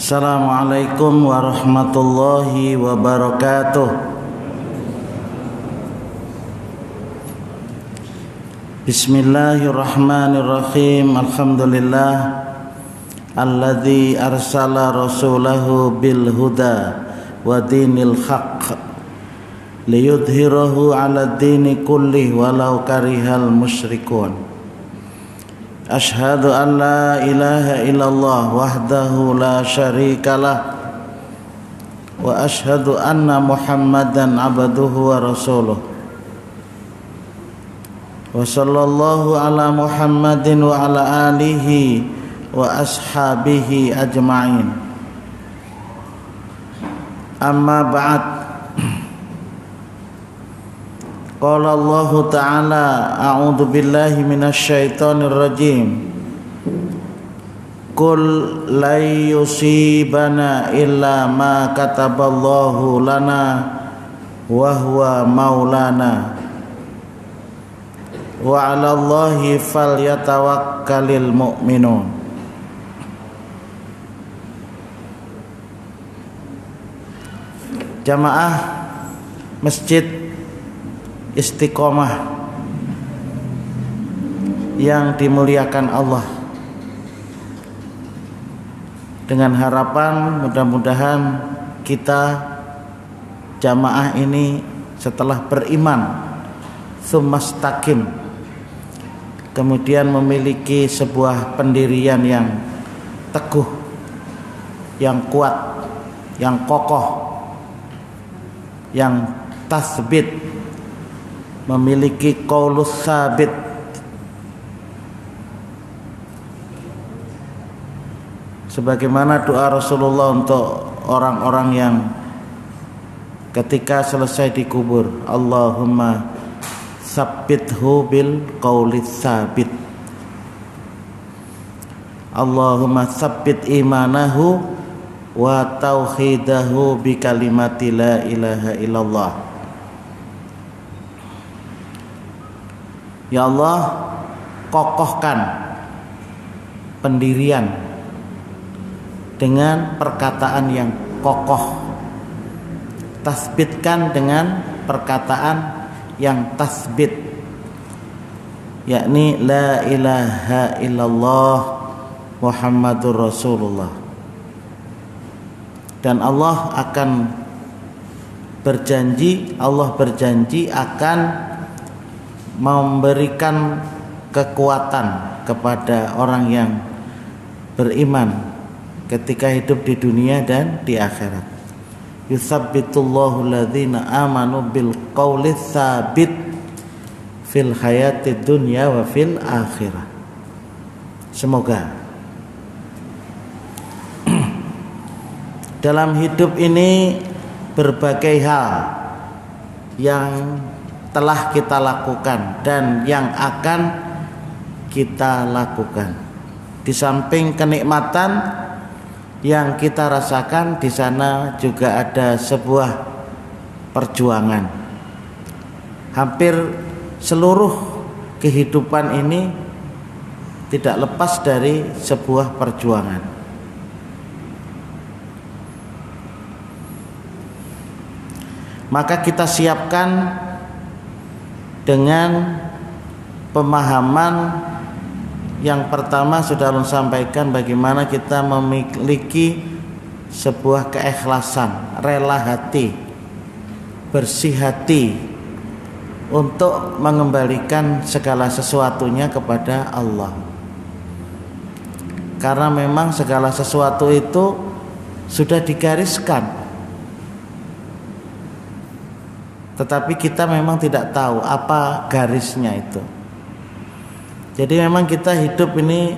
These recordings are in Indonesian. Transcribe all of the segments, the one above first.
Assalamualaikum warahmatullahi wabarakatuh. Bismillahirrahmanirrahim. Alhamdulillah alladzi arsala rasulahu bil huda wa dinil haqq liyudhhirahu 'ala dini kullih walau karihal musyrikun. Asyhadu an la ilaha illallah wahdahu la syarikalah wa asyhadu anna Muhammadan abduhu wa rasuluh. Wa sallallahu ala Muhammadin wa ala alihi wa ashabihi ajma'in. Amma ba'd. Qala Allah Ta'ala a'udzu billahi minasy syaithanir rajim. Qul la yusibana illa ma kataballahu lana wa huwa maulana wa 'alallahi falyatawakkalul mu'minun. Jamaah Masjid Istiqomah yang dimuliakan Allah, dengan harapan mudah-mudahan kita jamaah ini setelah beriman tsumastaqim, kemudian memiliki sebuah pendirian yang teguh, yang kuat, yang kokoh, yang tasbit, memiliki qaulus sabit, sebagaimana doa Rasulullah untuk orang-orang yang ketika selesai dikubur, Allahumma tsabbithu bil qaulis sabit, Allahumma tsabbit imanahu wa tauhidahu bi kalimati la ilaha illallah. Ya Allah, kokohkan pendirian dengan perkataan yang kokoh, tasbitkan dengan perkataan yang tasbit, yakni la ilaha illallah Muhammadur Rasulullah. Dan Allah berjanji akan memberikan kekuatan kepada orang yang beriman ketika hidup di dunia dan di akhirat. Yutsabbitullahu alladzina amanu bil qaulis tsabit fil hayatid dunya wa fil akhirah. Semoga dalam hidup ini berbagai hal yang telah kita lakukan dan yang akan kita lakukan, di samping kenikmatan yang kita rasakan, di sana juga ada sebuah perjuangan. Hampir seluruh kehidupan ini tidak lepas dari sebuah perjuangan. Maka kita siapkan dengan pemahaman yang pertama sudah Alun sampaikan, bagaimana kita memiliki sebuah keikhlasan, rela hati, bersih hati untuk mengembalikan segala sesuatunya kepada Allah. Karena memang segala sesuatu itu sudah digariskan, tetapi kita memang tidak tahu apa garisnya itu. Jadi memang kita hidup ini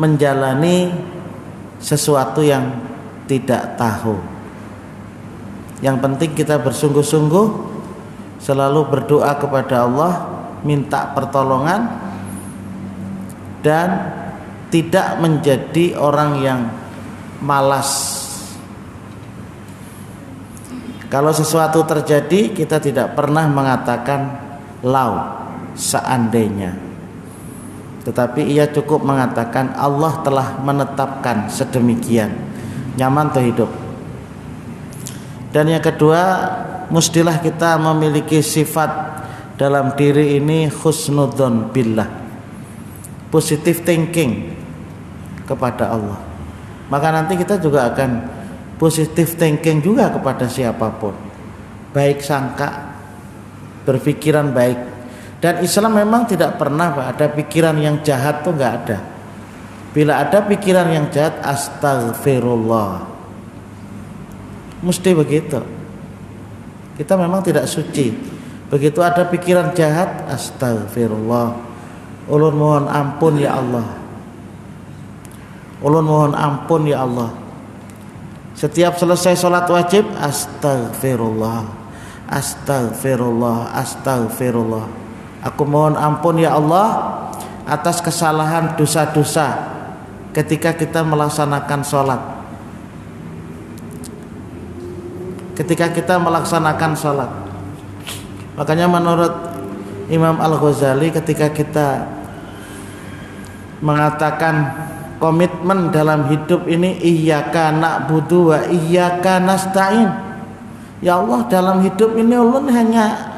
menjalani sesuatu yang tidak tahu. Yang penting kita bersungguh-sungguh, selalu berdoa kepada Allah, minta pertolongan, dan tidak menjadi orang yang malas. Kalau sesuatu terjadi, kita tidak pernah mengatakan lau, seandainya, tetapi ia cukup mengatakan Allah telah menetapkan sedemikian, nyaman tuh hidup. Dan yang kedua, mestilah kita memiliki sifat dalam diri ini husnudzon billah, positive thinking kepada Allah. Maka nanti kita juga akan positive thinking juga kepada siapapun, baik sangka, berpikiran baik. Dan Islam memang tidak pernah ada pikiran yang jahat tuh nggak ada. Bila ada pikiran yang jahat, astagfirullah, mesti begitu. Kita memang tidak suci. Begitu ada pikiran jahat, astagfirullah, ulun mohon ampun ya Allah, ulun mohon ampun ya Allah. Setiap selesai sholat wajib, astagfirullah, astagfirullah, astagfirullah. Aku mohon ampun ya Allah atas kesalahan dosa-dosa ketika kita melaksanakan sholat. Ketika kita melaksanakan sholat. Makanya menurut Imam Al-Ghazali, ketika kita mengatakan komitmen dalam hidup ini, iyyaka na'budu wa iyyaka nasta'in, ya Allah, dalam hidup ini ulun hanya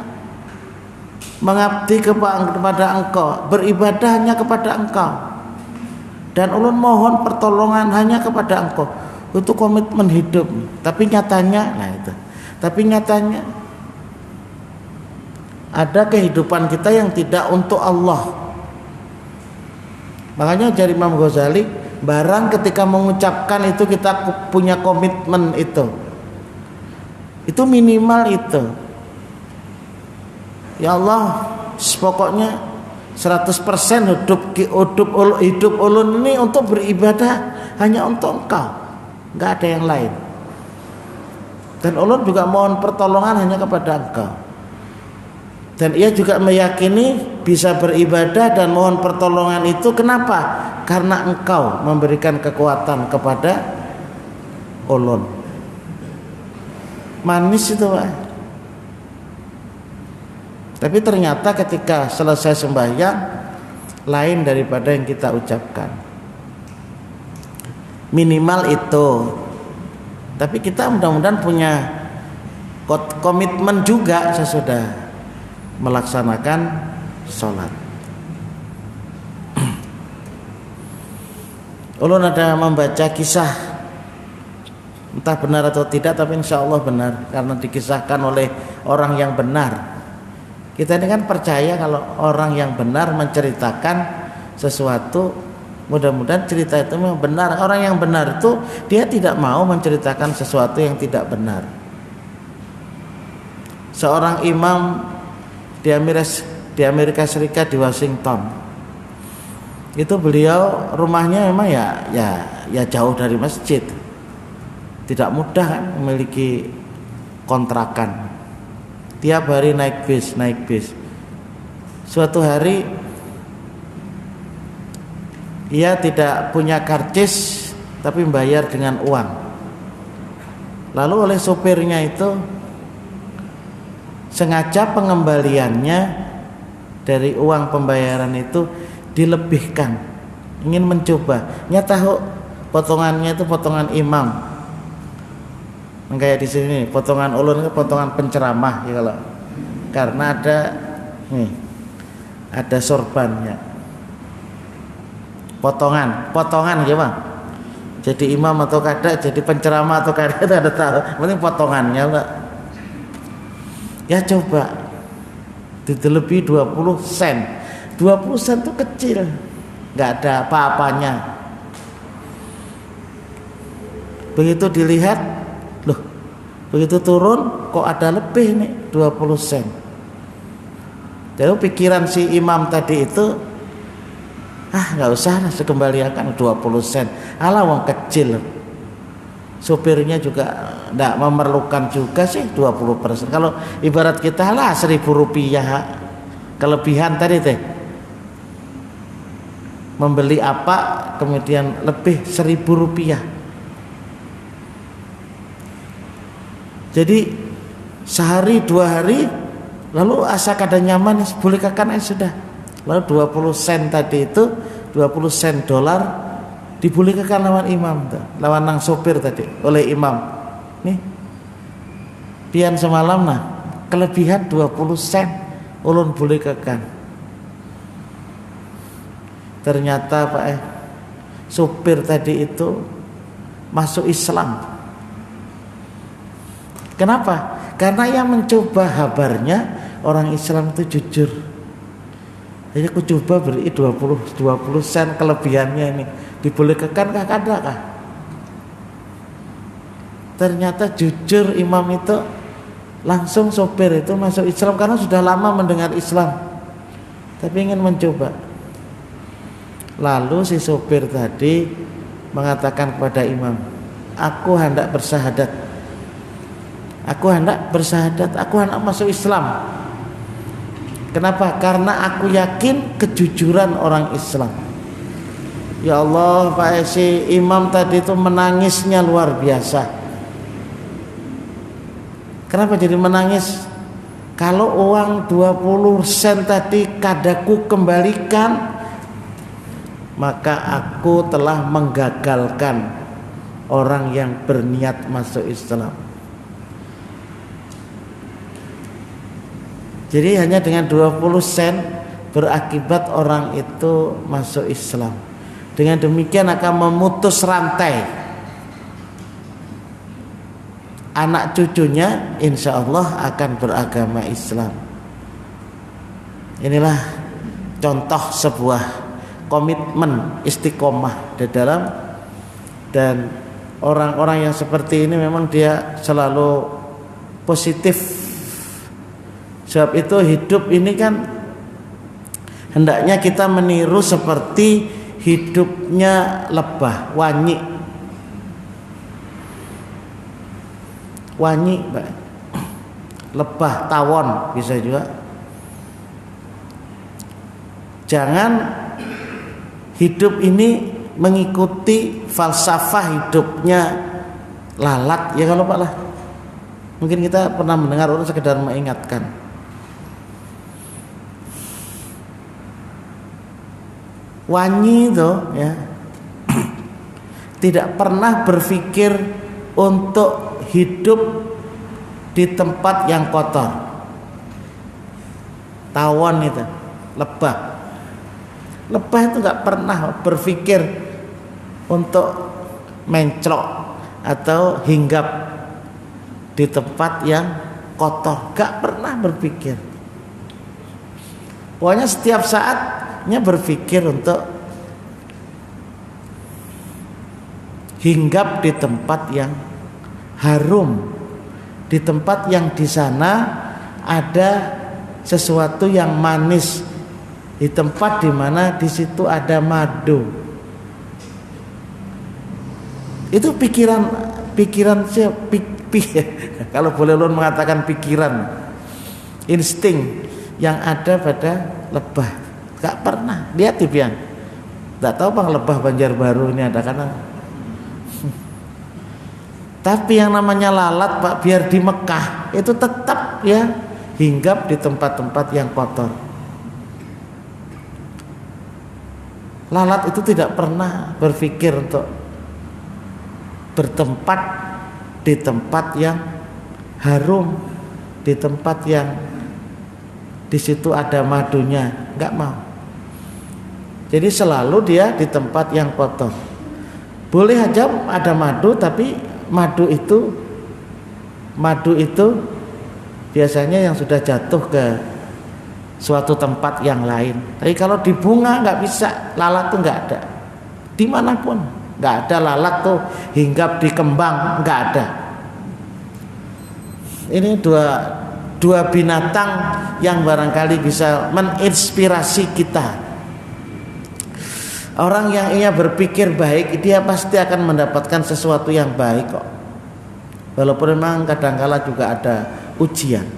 mengabdi kepada Engkau, beribadah hanya kepada Engkau, dan ulun mohon pertolongan hanya kepada Engkau. Itu komitmen hidup. Tapi nyatanya, ada kehidupan kita yang tidak untuk Allah. Makanya dari Imam Ghazali, barang ketika mengucapkan itu kita punya komitmen itu minimal itu. Ya Allah, pokoknya 100% hidup ulun ini untuk beribadah hanya untuk Engkau, nggak ada yang lain. Dan ulun juga mohon pertolongan hanya kepada Engkau. Dan ia juga meyakini bisa beribadah dan mohon pertolongan itu kenapa? Karena Engkau memberikan kekuatan kepada ulun. Manis itu Pak. Tapi ternyata ketika selesai sembahyang, lain daripada yang kita ucapkan. Minimal itu. Tapi kita mudah-mudahan punya komitmen juga sesudah melaksanakan sholat. Ulun ada membaca kisah, entah benar atau tidak, tapi insya Allah benar karena dikisahkan oleh orang yang benar. Kita ini kan percaya kalau orang yang benar menceritakan sesuatu, mudah-mudahan cerita itu memang benar. Orang yang benar itu dia tidak mau menceritakan sesuatu yang tidak benar. Seorang imam di Amerika Serikat, di Washington, itu beliau rumahnya memang ya jauh dari masjid, tidak mudah kan memiliki kontrakan. Tiap hari naik bis. Suatu hari ia tidak punya karcis tapi membayar dengan uang. Lalu oleh sopirnya itu sengaja pengembaliannya dari uang pembayaran itu dilebihkan, ingin mencoba. Nyata potongannya itu potongan imam, kayak di sini potongan ulun itu potongan penceramah ya, kalau karena ada sorbannya, potongan ya Bang. Jadi imam atau kada, jadi penceramah atau kada, ada tahu, penting potongannya Pak. Ya coba ditelebi 20 sen. 20 sen itu kecil, nggak ada apa-apanya. Begitu dilihat, loh, begitu turun kok ada lebih nih 20 sen. Jadi pikiran si imam tadi itu, nggak usah lah, sekembalikan 20 sen. Alah wong kecil. Supirnya juga tidak memerlukan juga sih 20%. Kalau ibarat kita lah 1.000 rupiah kelebihan tadi teh, membeli apa kemudian lebih 1.000 rupiah. Jadi sehari 2 hari lalu asa kada nyaman, boleh kakan sudah. Lalu 20 sen tadi itu 20 sen dolar dibolehkan lawan imam tuh, lawan nang sopir tadi oleh imam. Nih pian semalam nah kelebihan 20 sen ulun boleh kekan. Ternyata Pak sopir tadi itu masuk Islam. Kenapa? Karena yang mencoba habarnya orang Islam itu jujur. Jadi aku coba beri 20 sen kelebihannya ini dibolehkan kah kada kah? Ternyata jujur imam itu langsung sopir itu masuk Islam karena sudah lama mendengar Islam tapi ingin mencoba. Lalu si sopir tadi mengatakan kepada imam, aku hendak bersahadat. Aku hendak masuk Islam. Kenapa? Karena aku yakin kejujuran orang Islam. Ya Allah, Pak si imam tadi itu menangisnya luar biasa. Kenapa jadi menangis? Kalau uang 20 sen tadi kadaku kembalikan, maka aku telah menggagalkan orang yang berniat masuk Islam. Jadi hanya dengan 20 sen berakibat orang itu masuk Islam. Dengan demikian akan memutus rantai anak cucunya, insya Allah akan beragama Islam. Inilah contoh sebuah komitmen istiqomah di dalam, dan orang-orang yang seperti ini memang dia selalu positif. Sebab itu hidup ini kan hendaknya kita meniru seperti hidupnya lebah, wanyi, Pak. Lebah tawon bisa juga. Jangan hidup ini mengikuti falsafah hidupnya lalat, ya kalau Pak lah. Mungkin kita pernah mendengar, orang sekedar mengingatkan. Wanyi itu ya tidak pernah berpikir untuk hidup di tempat yang kotor. Tawon itu, lebah itu nggak pernah berpikir untuk menclok atau hinggap di tempat yang kotor, nggak pernah berpikir. Pokoknya setiap saatnya berpikir untuk hinggap di tempat yang harum, di tempat yang di sana ada sesuatu yang manis, di tempat di mana di situ ada madu. Itu pikiran kalau boleh ulun mengatakan pikiran, insting yang ada pada lebah. Gak pernah lihat Tibian. Gak tahu bang lebah Banjarbaru ini ada karena. Tapi yang namanya lalat Pak, biar di Mekah itu tetap ya hinggap di tempat-tempat yang kotor. Lalat itu tidak pernah berpikir untuk bertempat di tempat yang harum, di tempat yang di situ ada madunya, nggak mau. Jadi selalu dia di tempat yang kotor. Boleh aja ada madu, tapi madu itu biasanya yang sudah jatuh ke suatu tempat yang lain. Tapi kalau di bunga nggak bisa, lalat tuh nggak ada. Dimanapun nggak ada lalat tuh hinggap di kembang, nggak ada. Ini dua binatang yang barangkali bisa menginspirasi kita. Orang yang ingin berpikir baik, dia pasti akan mendapatkan sesuatu yang baik kok. Walaupun memang kadangkala juga ada ujian.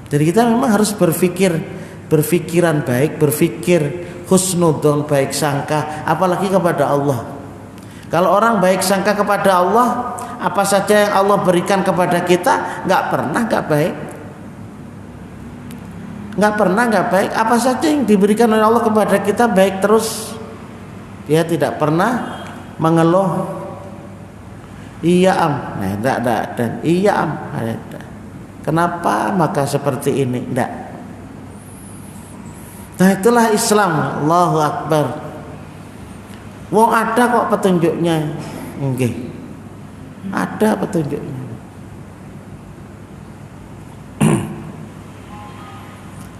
Jadi kita memang harus berpikiran baik, berpikir husnudzon, baik sangka, apalagi kepada Allah. Kalau orang baik sangka kepada Allah, apa saja yang Allah berikan kepada kita nggak pernah nggak baik. Nggak pernah nggak baik. Apa saja yang diberikan oleh Allah kepada kita baik terus. Dia tidak pernah mengeluh iya am. Nah, enggak. Dan iya am. Kenapa maka seperti ini? Enggak. Nah, itulah Islam. Allahu Akbar. Wong ada kok petunjuknya. Nggih. Ada petunjuknya.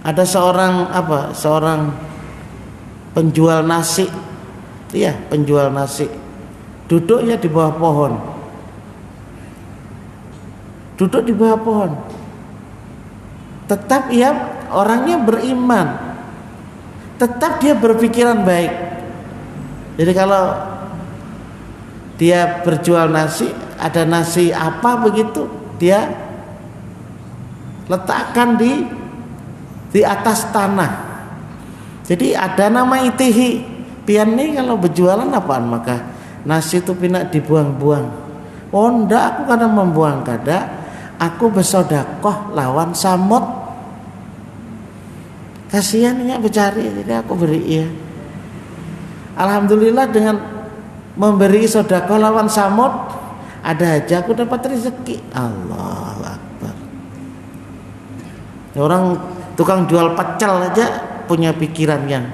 Ada seorang penjual nasi. Iya, penjual nasi. Duduknya di bawah pohon. Duduk di bawah pohon. Tetap ia orangnya beriman. Tetap dia berpikiran baik. Jadi kalau dia berjual nasi, ada nasi apa begitu, dia letakkan di atas tanah. Jadi ada nama itihi. Pian nih kalau berjualan apaan, maka nasi itu pinak dibuang-buang. Oh ndak, aku kadang membuang kada, aku bersodakoh lawan samut. Kasihan ini bercari, jadi aku beri ya. Alhamdulillah dengan memberi sodakoh lawan samut, ada aja aku dapat rezeki. Allahu Akbar. Orang tukang jual pecel aja punya pikiran yang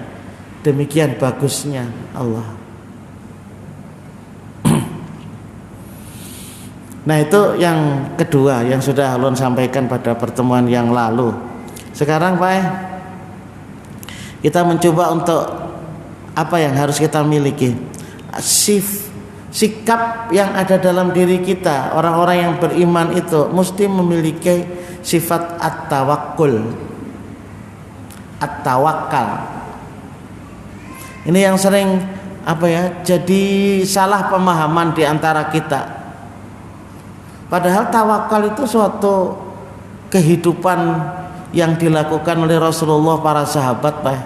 demikian bagusnya Allah. Nah, itu yang kedua yang sudah Alun sampaikan pada pertemuan yang lalu. Sekarang Pak, kita mencoba untuk apa yang harus kita miliki. Sikap yang ada dalam diri kita, orang-orang yang beriman itu mesti memiliki sifat at-tawakkul. At-tawakkal. Ini yang sering jadi salah pemahaman di antara kita. Padahal tawakal itu suatu kehidupan yang dilakukan oleh Rasulullah, para sahabat, Pak.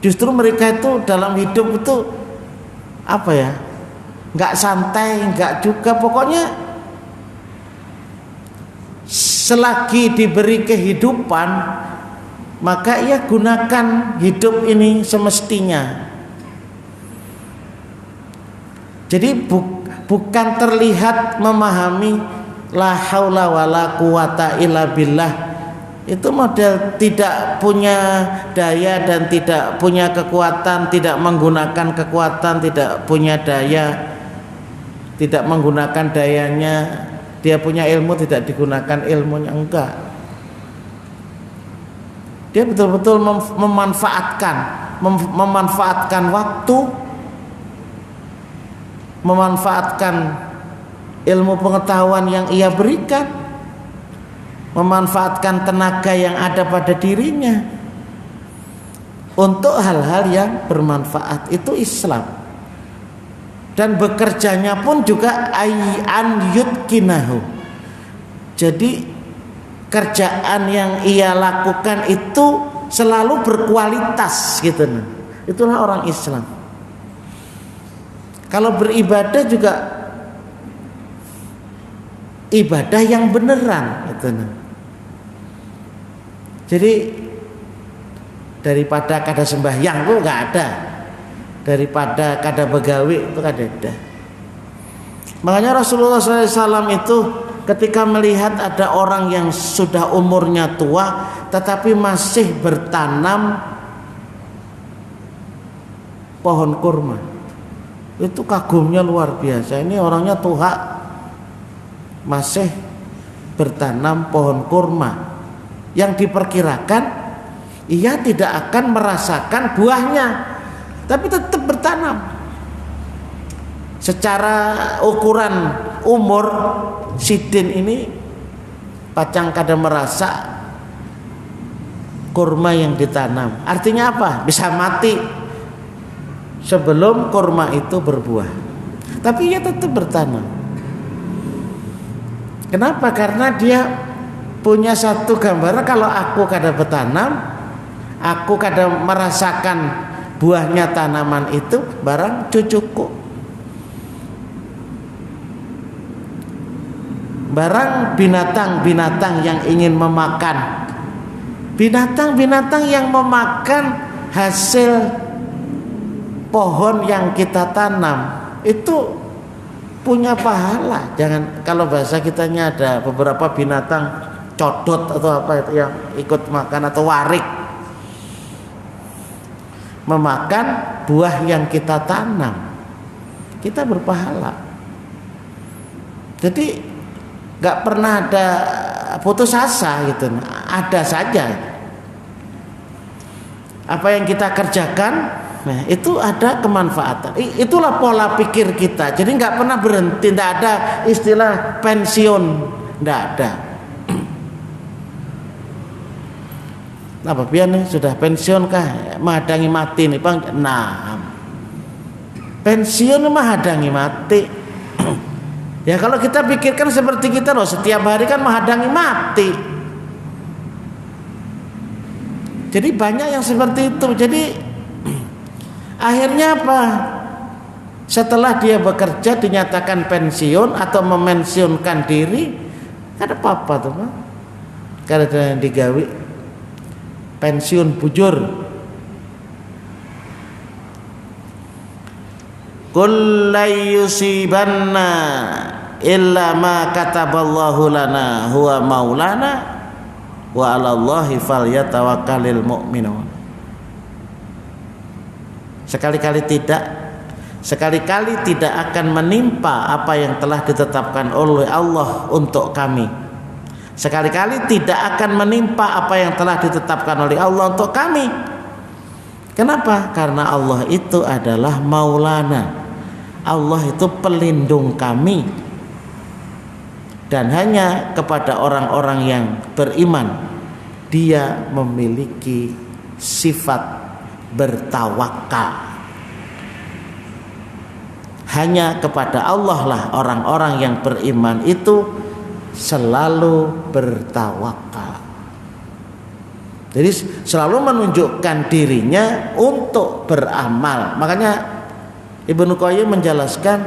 Justru mereka itu dalam hidup itu nggak santai, nggak juga, pokoknya selagi diberi kehidupan maka ia gunakan hidup ini semestinya. Jadi bukan terlihat memahami la haula wala quwata illa billah. Itu model tidak punya daya dan tidak punya kekuatan, tidak menggunakan kekuatan, tidak punya daya, tidak menggunakan dayanya. Dia punya ilmu, tidak digunakan ilmunya, enggak. Dia betul-betul memanfaatkan waktu, memanfaatkan ilmu pengetahuan yang ia berikan, memanfaatkan tenaga yang ada pada dirinya untuk hal-hal yang bermanfaat. Itu Islam. Dan bekerjanya pun juga an yutkinahu. Jadi kerjaan yang ia lakukan itu selalu berkualitas gitu. Itulah orang Islam. Kalau beribadah juga ibadah yang beneran gitu. Jadi daripada kada sembahyang itu nggak ada, daripada kada begawi itu kada ada. Makanya Rasulullah SAW itu ketika melihat ada orang yang sudah umurnya tua tetapi masih bertanam pohon kurma, itu kagumnya luar biasa. Ini orangnya tua masih bertanam pohon kurma yang diperkirakan ia tidak akan merasakan buahnya, tapi tetap bertanam. Secara ukuran umur sidin ini pacang kada merasa kurma yang ditanam. Artinya apa? Bisa mati sebelum kurma itu berbuah. Tapi ia tetap bertanam. Kenapa? Karena dia punya satu gambaran, kalau aku kada bertanam, aku kada merasakan buahnya tanaman itu, barang cucuku. Barang binatang-binatang yang ingin memakan, binatang-binatang yang memakan hasil pohon yang kita tanam itu punya pahala. Jangan, kalau bahasa kitanya ada beberapa binatang codot atau apa itu yang ikut makan, atau warik memakan buah yang kita tanam, kita berpahala. Jadi nggak pernah ada putus asa gitu, ada saja apa yang kita kerjakan. Nah, itu ada kemanfaatan. Itulah pola pikir kita. Jadi nggak pernah berhenti. Nggak ada istilah pensiun, nggak ada. Apa biar nih sudah pensiun kah? Menghadangi mati nih bang. Nah, pensiun menghadangi mati. Ya kalau kita pikirkan seperti kita loh, setiap hari kan menghadangi mati. Jadi banyak yang seperti itu. Jadi akhirnya apa? Setelah dia bekerja dinyatakan pensiun atau memensiunkan diri, ada apa-apa tuh Pak? Karena ada yang digawi pensiun bujur. Qul la yusibanna illa ma kataballahu lana huwa maulana wa 'alallahi falyatawakkalul mu'minun. Sekali-kali tidak akan menimpa apa yang telah ditetapkan oleh Allah untuk kami. Sekali-kali tidak akan menimpa apa yang telah ditetapkan oleh Allah untuk kami. Kenapa? Karena Allah itu adalah maulana. Allah itu pelindung kami. Dan hanya kepada orang-orang yang beriman dia memiliki sifat bertawakal. Hanya kepada Allah lah orang-orang yang beriman itu selalu bertawakal. Jadi selalu menunjukkan dirinya untuk beramal. Makanya Ibnu Qayyim menjelaskan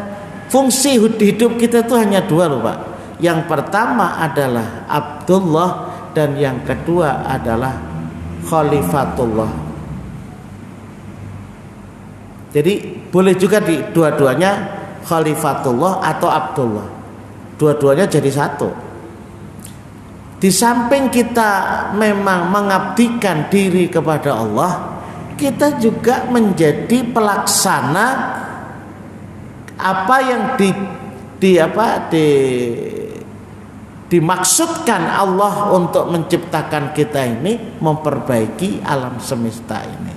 fungsi hidup kita itu hanya dua loh Pak. Yang pertama adalah Abdullah dan yang kedua adalah Khalifatullah. Jadi boleh juga di dua-duanya Khalifatullah atau Abdullah. Dua-duanya jadi satu. Di samping kita memang mengabdikan diri kepada Allah, kita juga menjadi pelaksana apa yang dimaksudkan Allah untuk menciptakan kita ini, memperbaiki alam semesta ini.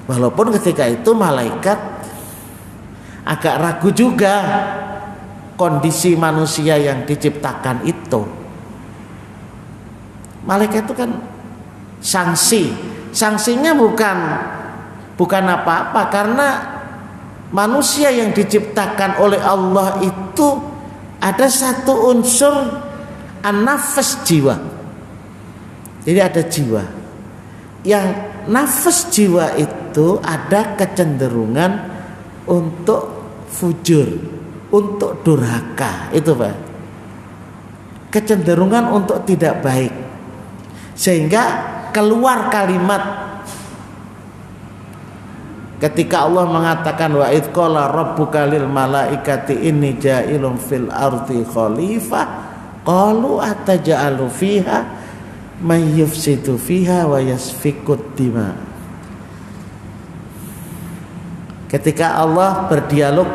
Walaupun ketika itu malaikat agak ragu juga kondisi manusia yang diciptakan itu. Malaikat itu kan sanksinya bukan apa-apa, karena manusia yang diciptakan oleh Allah itu ada satu unsur an-nafas, jiwa. Jadi ada jiwa. Yang nafas jiwa itu ada kecenderungan untuk fujur, untuk durhaka, itu Pak. Kecenderungan untuk tidak baik. Sehingga keluar kalimat ketika Allah mengatakan wa idz qala rabbuka lil malaikati inni ja'ilun fil ardi khalifah qalu ataj'alu fiha may yufsidu fiha wa yasfikud dima. Ketika Allah berdialog,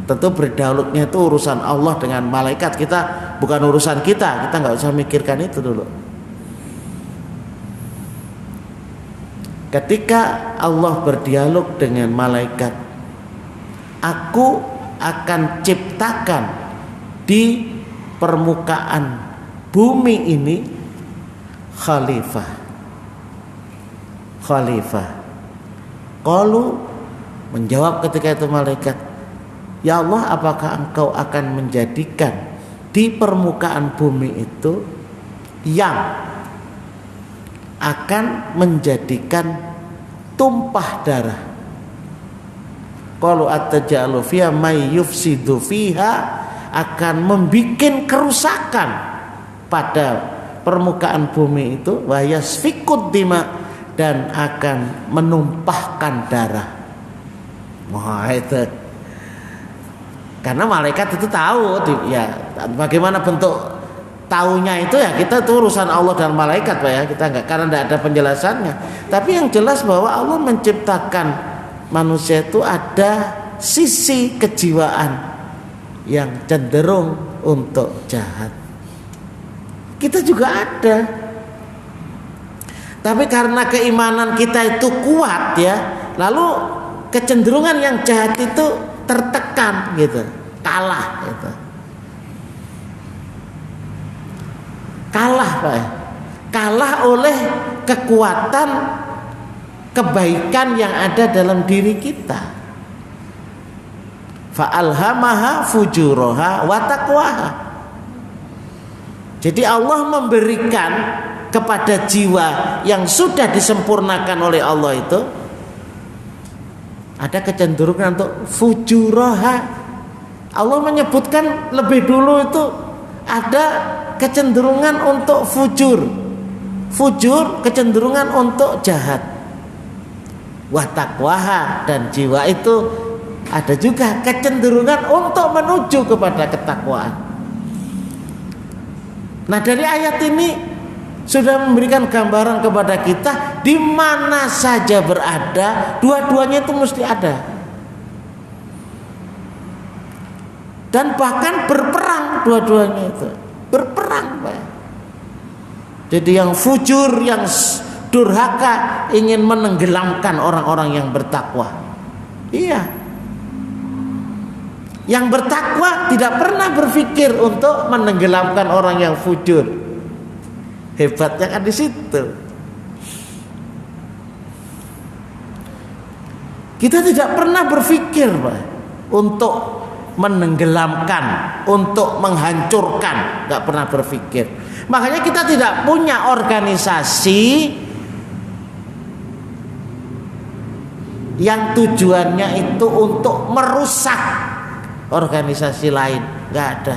tentu berdialognya itu urusan Allah dengan malaikat, kita bukan urusan kita nggak usah mikirkan itu dulu. Ketika Allah berdialog dengan malaikat, aku akan ciptakan di permukaan bumi ini khalifah. Qalu, menjawab ketika itu malaikat, ya Allah, apakah engkau akan menjadikan di permukaan bumi itu yang akan menjadikan tumpah darah? Qalu ataj'alu fiha may yufsidu fiha, akan membikin kerusakan pada permukaan bumi itu, wa yasfikud dima, dan akan menumpahkan darah. Wah, itu karena malaikat itu tahu ya, bagaimana bentuk taunya itu ya, kita itu urusan Allah dan malaikat Pak ya, kita enggak, karena tidak ada penjelasannya. Tapi yang jelas bahwa Allah menciptakan manusia itu ada sisi kejiwaan yang cenderung untuk jahat. Kita juga ada. Tapi karena keimanan kita itu kuat ya, lalu kecenderungan yang jahat itu tertekan gitu, kalah gitu. Kalah Pak, kalah oleh kekuatan kebaikan yang ada dalam diri kita. Fa'alhamaha fujuraha wa taqwaha. Jadi Allah memberikan kepada jiwa yang sudah disempurnakan oleh Allah itu ada kecenderungan untuk fujuraha. Allah menyebutkan lebih dulu itu ada kecenderungan untuk fujur. Fujur kecenderungan untuk jahat. Wa taqwaha, dan jiwa itu ada juga kecenderungan untuk menuju kepada ketakwaan. Nah, dari ayat ini sudah memberikan gambaran kepada kita di mana saja berada, dua-duanya itu mesti ada. Dan bahkan berperang dua-duanya itu. Berperang Pak. Jadi yang fujur, yang durhaka ingin menenggelamkan orang-orang yang bertakwa. Iya. Yang bertakwa tidak pernah berpikir untuk menenggelamkan orang yang fujur. Hebatnya kan di situ. Kita tidak pernah berpikir Pak, untuk menenggelamkan, untuk menghancurkan, nggak pernah berpikir. Makanya kita tidak punya organisasi yang tujuannya itu untuk merusak organisasi lain, nggak ada.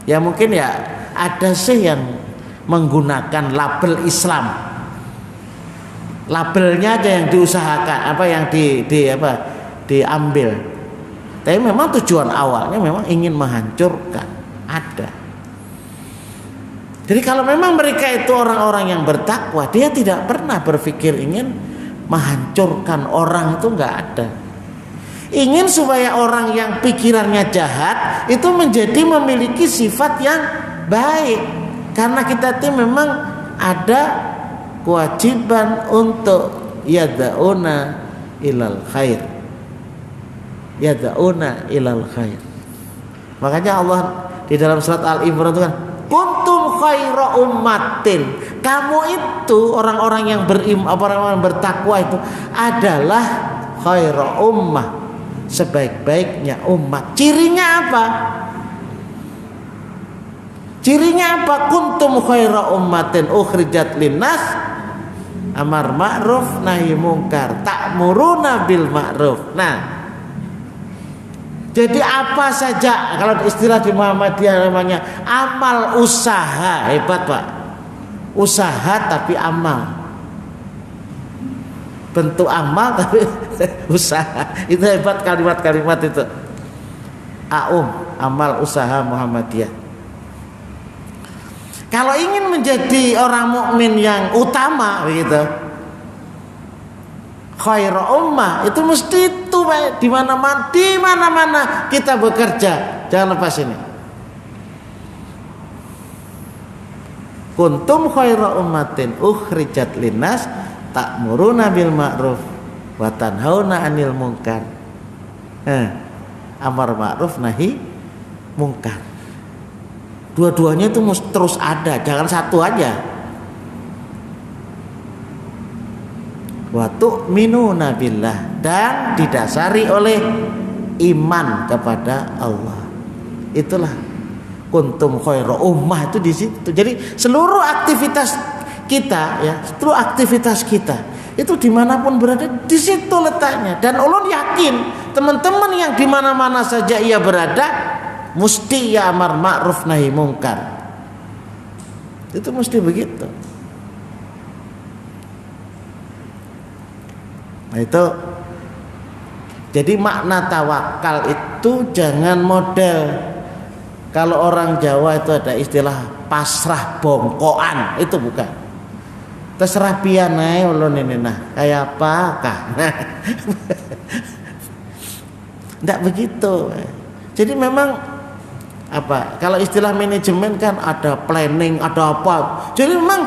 Ya mungkin ya ada sih yang menggunakan label Islam, labelnya aja yang diusahakan, apa yang diambil. Tapi memang tujuan awalnya memang ingin menghancurkan, ada. Jadi kalau memang mereka itu orang-orang yang bertakwa, dia tidak pernah berpikir ingin menghancurkan orang, itu nggak ada. Ingin supaya orang yang pikirannya jahat itu menjadi memiliki sifat yang baik. Karena kita itu memang ada kewajiban untuk yad'una ilal khair. Yad'una ilal khair. Makanya Allah di dalam surat Al-Imran itu kan, kuntum khaira ummatin. Kamu itu orang-orang yang orang-orang bertakwa itu adalah khaira ummah, sebaik-baiknya umat. Cirinya apa? Cirinya apa? Kuntum khaira ummatin ukhrijat linnas amar ma'ruf nahi mungkar ta'muruna bil ma'ruf. Nah, jadi apa saja, kalau istilah di Muhammadiyah namanya amal usaha. Hebat Pak, usaha tapi amal, bentuk amal tapi usaha. Itu hebat kalimat-kalimat itu. Amal usaha Muhammadiyah. Kalau ingin menjadi orang mukmin yang utama begitu, khairu ummah, itu mesti itu Pak, di mana-mana kita bekerja. Jangan lepas ini. Kuntum khairu ummatin ukhrijat linnas ta'muruna bil ma'ruf wa tanhauna 'anil munkar. Amar ma'ruf nahi munkar. Dua-duanya itu mesti terus ada, jangan satu aja. Wa tu'minuna billah, dan didasari oleh iman kepada Allah. Itulah kuntum khairu ummah, itu di situ. Jadi seluruh aktivitas kita ya, seluruh aktivitas kita itu dimanapun berada, di situ letaknya. Dan Allah yakin teman-teman yang dimana-mana saja ia berada mesti ya amar ma'ruf nahi mungkar. Itu mesti begitu. Nah itu, jadi makna tawakal itu jangan model. Kalau orang Jawa itu ada istilah pasrah bongkoan, itu bukan. Terserah pian ae ulun ini nah, kayak apa kah? Enggak begitu. Jadi memang apa? Kalau istilah manajemen kan ada planning, ada apa. Jadi memang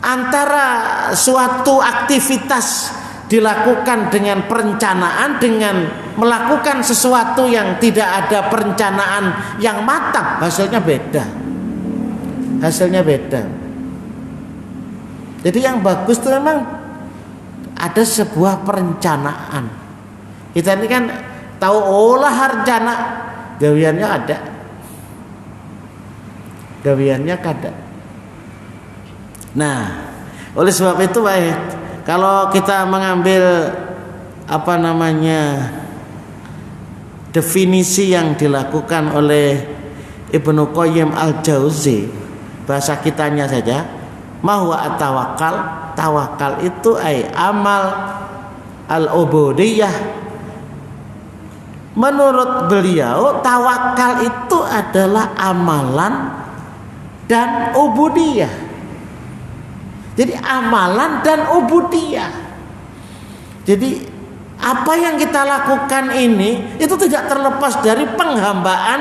antara suatu aktivitas dilakukan dengan perencanaan dengan melakukan sesuatu yang tidak ada perencanaan yang matang, hasilnya beda. Hasilnya beda. Jadi yang bagus itu memang ada sebuah perencanaan. Kita ini kan tahu olah rencana, gawiannya ada. Gawiannya kada. Nah, oleh sebab itu baik kalau kita mengambil apa namanya definisi yang dilakukan oleh Ibnu Qayyim al-Jauzi, bahasa kitanya saja, mahwa at-tawakkal, tawakal itu amal al-ubudiyah. Menurut beliau tawakal itu adalah amalan dan ubudiyah. Jadi amalan dan ubudiyah. Jadi apa yang kita lakukan ini itu tidak terlepas dari penghambaan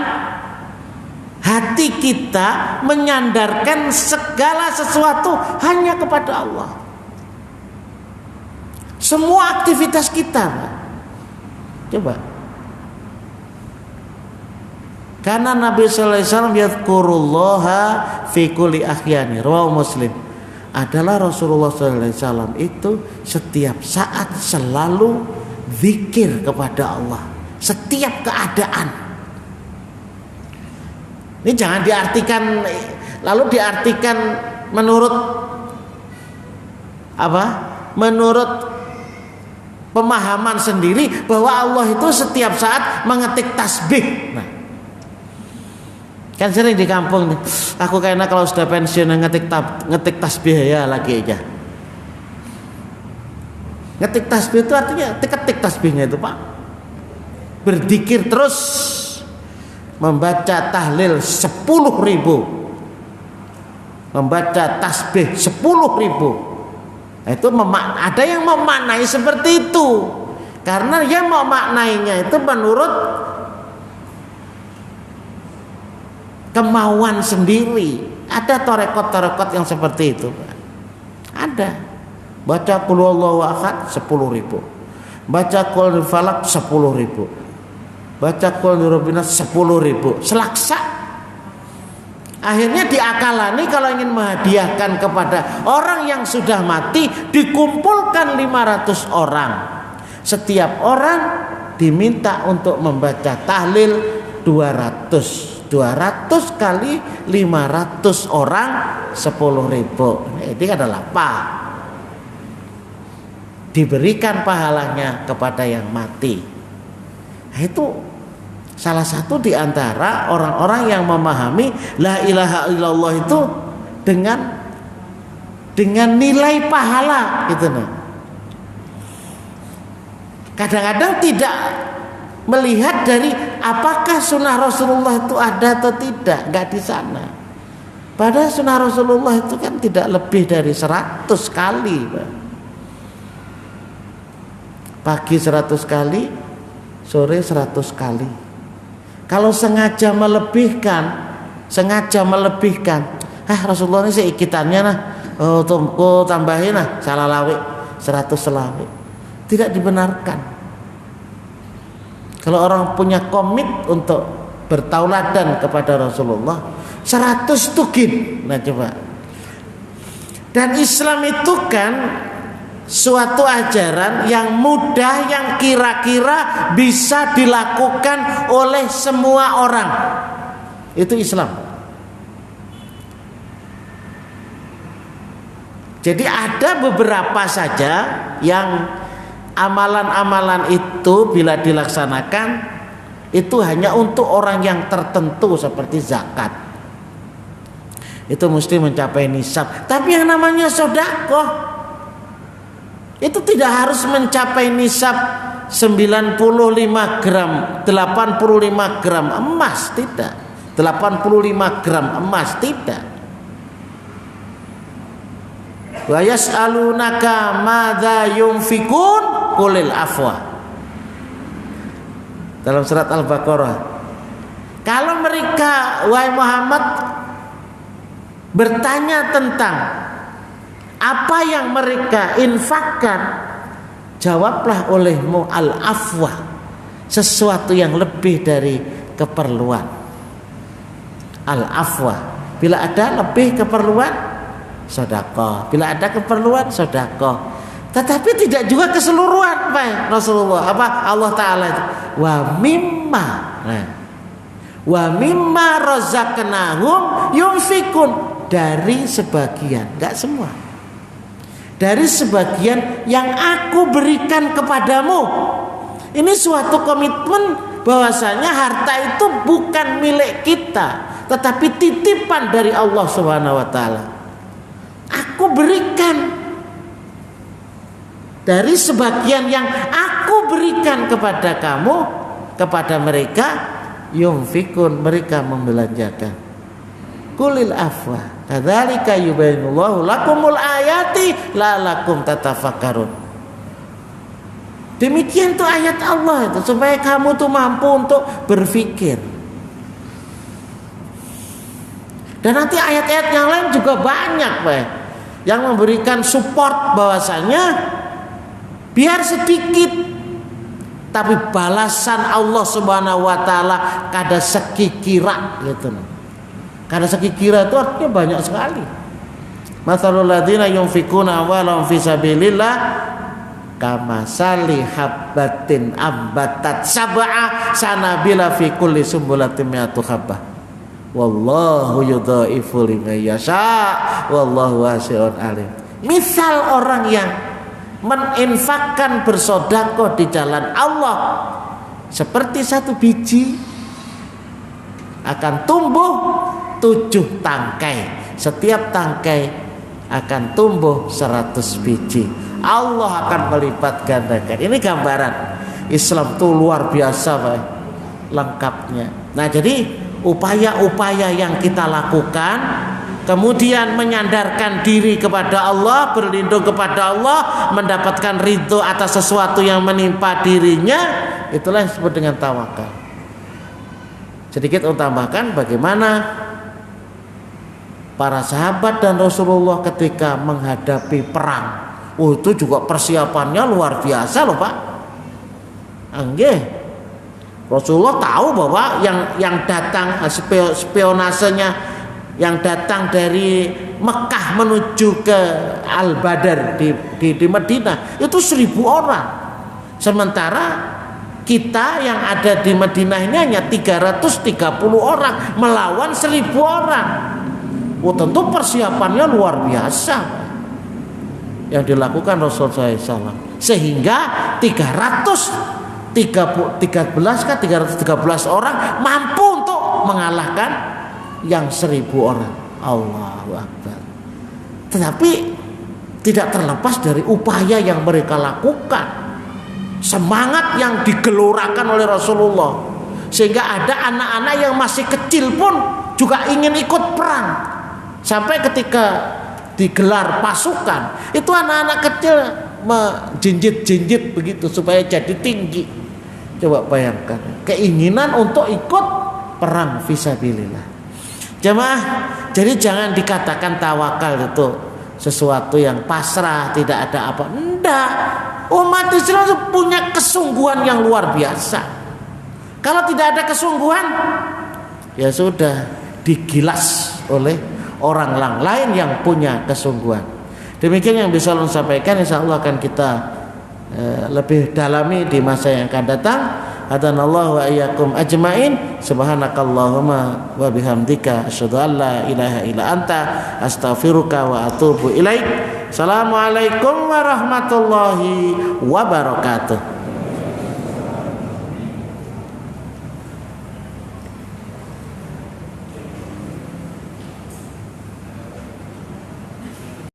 hati kita, menyandarkan segala sesuatu hanya kepada Allah. Semua aktivitas kita, Pak. Coba. Karena Nabi sallallahu alaihi wasallam yadhkurullaha fi kulli ahyani, rawahu Muslim. Adalah Rasulullah sallallahu alaihi wasallam itu setiap saat selalu zikir kepada Allah, setiap keadaan. Ini jangan diartikan lalu diartikan menurut apa? Menurut pemahaman sendiri bahwa Allah itu setiap saat mengetik tasbih. Nah, kan sering di kampung nih, aku kayaknya kalau sudah pensiun ngetik tasbih ya lagi aja. Ngetik tasbih itu artinya ketik tasbihnya itu, Pak. Berzikir terus, membaca tahlil 10.000, membaca tasbih 10.000. Nah, itu ada yang memaknai seperti itu, karena yang memaknainya itu menurut kemauan sendiri. Ada torekot-torekot yang seperti itu, Pak. Ada. Baca qul huwallahu ahad 10.000. Baca qul falaq 10.000. Baca qul rabbina 10.000. Selaksa. Akhirnya diakalani kalau ingin menghadiahkan kepada orang yang sudah mati, dikumpulkan 500 orang. Setiap orang diminta untuk membaca tahlil 200 kali 500 orang 10.000. Ini adalah apa? Diberikan pahalanya kepada yang mati. Nah, itu salah satu di antara orang-orang yang memahami la ilaha illallah itu dengan nilai pahala gitu nah. Kadang-kadang tidak melihat dari apakah sunnah Rasulullah itu ada atau tidak, enggak di sana. Padahal sunnah Rasulullah itu kan tidak lebih dari 100 kali, Pak. Pagi 100 kali, sore 100 kali. Kalau sengaja melebihkan, Rasulullah ini seikitannya nah, tambahin nah, salah lawe 100 selawe. Tidak dibenarkan. Kalau orang punya komit untuk bertauladan kepada Rasulullah 100 tukin. Nah coba. Dan Islam itu kan suatu ajaran yang mudah, yang kira-kira bisa dilakukan oleh semua orang. Itu Islam. Jadi ada beberapa saja yang amalan-amalan itu bila dilaksanakan itu hanya untuk orang yang tertentu seperti zakat. itu mesti mencapai nisab. Tapi yang namanya sedekah itu tidak harus mencapai nisab 95 gram, 85 gram emas, tidak. 85 gram emas, tidak. Wa yas'alunaka madza yunfikun qulil afwa. Dalam surat Al-Baqarah. Kalau mereka, wahai Muhammad, bertanya tentang apa yang mereka infakkan, jawablah olehmu al-afwa, sesuatu yang lebih dari keperluan. Al-afwa, bila ada lebih keperluan, sedekah. Bila ada keperluan, sedekah. Tetapi tidak juga keseluruhan, Pak Rasulullah. Apa Allah Ta'ala itu? Wa mimma. Nah, wa mimma razaqnahum yunfikun, dari sebagian, enggak semua. Dari sebagian yang aku berikan kepadamu. Ini suatu komitmen bahwasanya harta itu bukan milik kita, tetapi titipan dari Allah Subhanahu wa taala. Aku berikan dari sebagian yang aku berikan kepada kamu, kepada mereka, yunfikun, mereka membelanjakan. Qulil afwa, kadzalika yubayyinullahu lakumul ayati la'allakum tatafakkarun. Demikian tuh ayat Allah itu, supaya kamu tuh mampu untuk berpikir. Dan nanti ayat-ayat yang lain juga banyak, Pak, yang memberikan support bahwasanya biar sedikit, tapi balasan Allah Subhanahu wa taala kada sekikira gitu. Kada sekikira itu artinya banyak sekali. Matsalul ladzina yunfikuna amwalahum fi sabilillah kamasali habbatin ambatat sab'a sanabila fi kulli sumbulatin mi'atu habbah. Wallahu yudhaifu liman yasha wallahu wasi'un alim. Misal orang yang meninfakkan bersedekah di jalan Allah seperti satu biji akan tumbuh 7 tangkai. Setiap tangkai akan tumbuh 100 biji. Allah akan melipat gandakan. Ini gambaran Islam tuh luar biasa, Pak, lengkapnya. Nah, jadi upaya-upaya yang kita lakukan, kemudian menyandarkan diri kepada Allah, berlindung kepada Allah, mendapatkan ridho atas sesuatu yang menimpa dirinya, itulah yang disebut dengan tawakal. Sedikit utamakan bagaimana para sahabat dan Rasulullah ketika menghadapi perang. Itu juga persiapannya luar biasa loh, Pak. Anggih. Rasulullah tahu bahwa yang datang spionasenya yang datang dari Mekah menuju ke Al-Badar di Madinah itu 1000 orang. Sementara kita yang ada di Madinah ini hanya 330 orang melawan 1000 orang. Oh, tentu persiapannya luar biasa yang dilakukan Rasulullah SAW, sehingga 313 orang mampu untuk mengalahkan yang 1000 orang. Allahu Akbar. Tetapi tidak terlepas dari upaya yang mereka lakukan, semangat yang digelorakan oleh Rasulullah, sehingga ada anak-anak yang masih kecil pun juga ingin ikut perang. Sampai ketika digelar pasukan, itu anak-anak kecil menjinjit-jinjit begitu supaya jadi tinggi. Coba bayangkan keinginan untuk ikut perang fisabilillah. Jemaah, jadi jangan dikatakan tawakal itu sesuatu yang pasrah, tidak ada apa. Enggak. Umat Islam punya kesungguhan yang luar biasa. Kalau tidak ada kesungguhan, ya sudah digilas oleh orang lain yang punya kesungguhan. Demikian yang bisa saya sampaikan. Insyaallah akan kita lebih dalami di masa yang akan datang. Hadanallahu wa iyyakum ajmain. Subhanakallahumma wa bihamdika asyhadu an la ilaha illa anta astaghfiruka wa atubu ilaik. Assalamualaikum warahmatullahi wabarakatuh.